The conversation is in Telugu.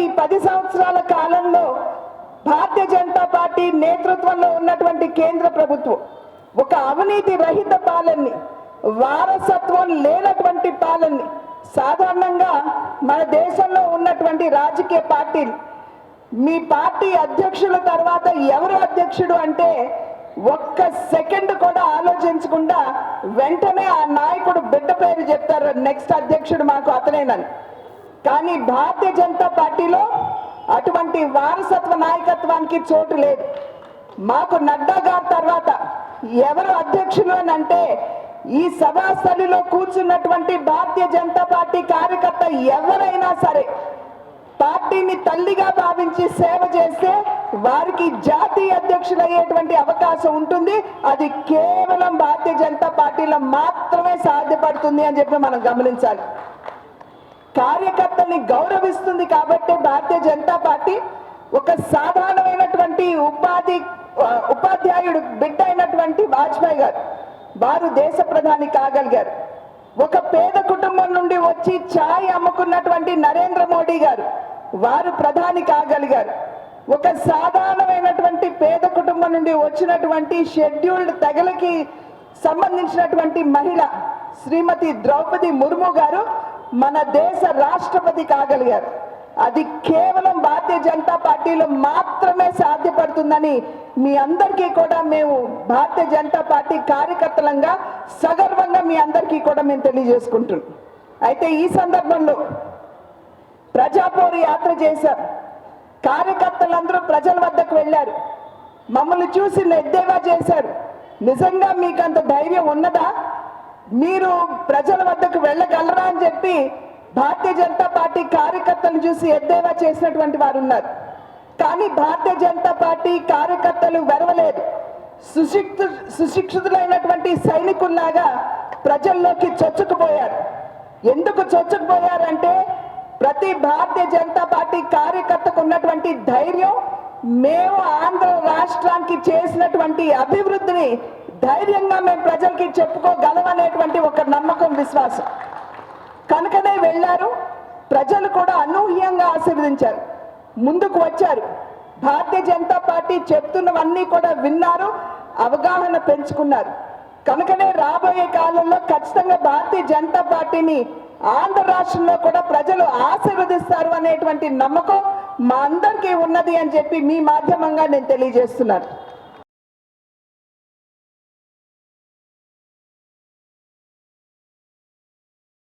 ఈ 10 సంవత్సరాల కాలంలో భారతీయ జనతా పార్టీ నేతృత్వంలో ఉన్నటువంటి కేంద్ర ప్రభుత్వం ఒక అవినీతి రహిత పాలనని, వారసత్వం లేనటువంటి పాలనని, సాధారణంగా మన దేశంలో ఉన్నటువంటి రాజకీయ పార్టీలు మీ పార్టీ అధ్యక్షుల తర్వాత ఎవరు అధ్యక్షుడు అంటే ఒక్క సెకండ్ కూడా ఆలోచించకుండా వెంటనే ఆ నాయకుడు బిడ్డ పేరు చెప్తారు, నెక్స్ట్ అధ్యక్షుడు మాకు అతనేనని. కానీ భారతీయ జనతా పార్టీలో అటువంటి వారసత్వ నాయకత్వానికి చోటు లేదు. మాకు నడ్డా గారి తర్వాత ఎవరు అధ్యక్షులు అని అంటే ఈ సభాస్థలిలో కూర్చున్నటువంటి భారతీయ జనతా పార్టీ కార్యకర్త ఎవరైనా సరే పార్టీని తల్లిగా భావించి సేవ చేస్తే వారికి జాతీయ అధ్యక్షులు అయ్యేటువంటి అవకాశం ఉంటుంది. అది కేవలం భారతీయ జనతా పార్టీలో మాత్రమే సాధ్యపడుతుంది అని చెప్పి మనం గమనించాలి. కార్యకర్తల్ని గౌరవిస్తుంది కాబట్టి భారతీయ జనతా పార్టీ ఒక సాధారణమైనటువంటి ఉపాధ్యాయుడు బిడ్డ అయినటువంటి వాజ్పేయి గారు వారు దేశ ప్రధాని కాగలిగారు. ఒక పేద కుటుంబం నుండి వచ్చి ఛాయ్ అమ్ముకున్నటువంటి నరేంద్ర మోడీ గారు వారు ప్రధాని కాగలిగారు. ఒక సాధారణమైనటువంటి పేద కుటుంబం నుండి వచ్చినటువంటి షెడ్యూల్డ్ తెగలకి సంబంధించినటువంటి మహిళ శ్రీమతి ద్రౌపది ముర్ము గారు మన దేశ రాష్ట్రపతి కాగలిగారు. అది కేవలం భారతీయ జనతా పార్టీలో మాత్రమే సాధ్యపడుతుందని మీ అందరికీ కూడా మేము భారతీయ జనతా పార్టీ కార్యకర్తలంగా సగర్వంగా మీ అందరికీ కూడా మేము తెలియజేసుకుంటున్నాం. అయితే ఈ సందర్భంలో ప్రజాపోరు యాత్ర చేశాం. కార్యకర్తలందరూ ప్రజల వద్దకు వెళ్ళారు, మమ్మల్ని చూసి ఎద్దేవా చేశారు. నిజంగా మీకు అంత ధైర్యం ఉన్నదా? మీరు ప్రజల వద్దకు వెళ్ళగలరా అని చెప్పి భారతీయ జనతా పార్టీ కార్యకర్తలను చూసి ఎద్దేవా చేసినటువంటి వారు ఉన్నారు. కానీ భారతీయ జనతా పార్టీ కార్యకర్తలు వెరవలేదు. సుశిక్షితులైనటువంటి సైనికుల్లాగా ప్రజల్లోకి చొచ్చుకుపోయారు. ఎందుకు చొచ్చుకుపోయారంటే ప్రతి భారతీయ జనతా పార్టీ కార్యకర్తకు ఉన్నటువంటి ధైర్యం, మేము ఆంధ్ర రాష్ట్రానికి చేసినటువంటి అభివృద్ధిని ధైర్యంగా మేము ప్రజలకి చెప్పుకోగలమనేటువంటి ఒక నమ్మకం, విశ్వాసం కనుకనే వెళ్ళారు. ప్రజలు కూడా అనూహ్యంగా ఆశీర్వదించారు, ముందుకు వచ్చారు. భారతీయ జనతా పార్టీ చెప్తున్నవన్నీ కూడా విన్నారు, అవగాహన పెంచుకున్నారు. కనుకనే రాబోయే కాలంలో ఖచ్చితంగా భారతీయ జనతా పార్టీని ఆంధ్ర రాష్ట్రంలో కూడా ప్రజలు ఆశీర్వదిస్తారు అనేటువంటి నమ్మకం మా అందరికీ ఉన్నది అని చెప్పి మీ మాధ్యమంగా నేను తెలియజేస్తున్నాను.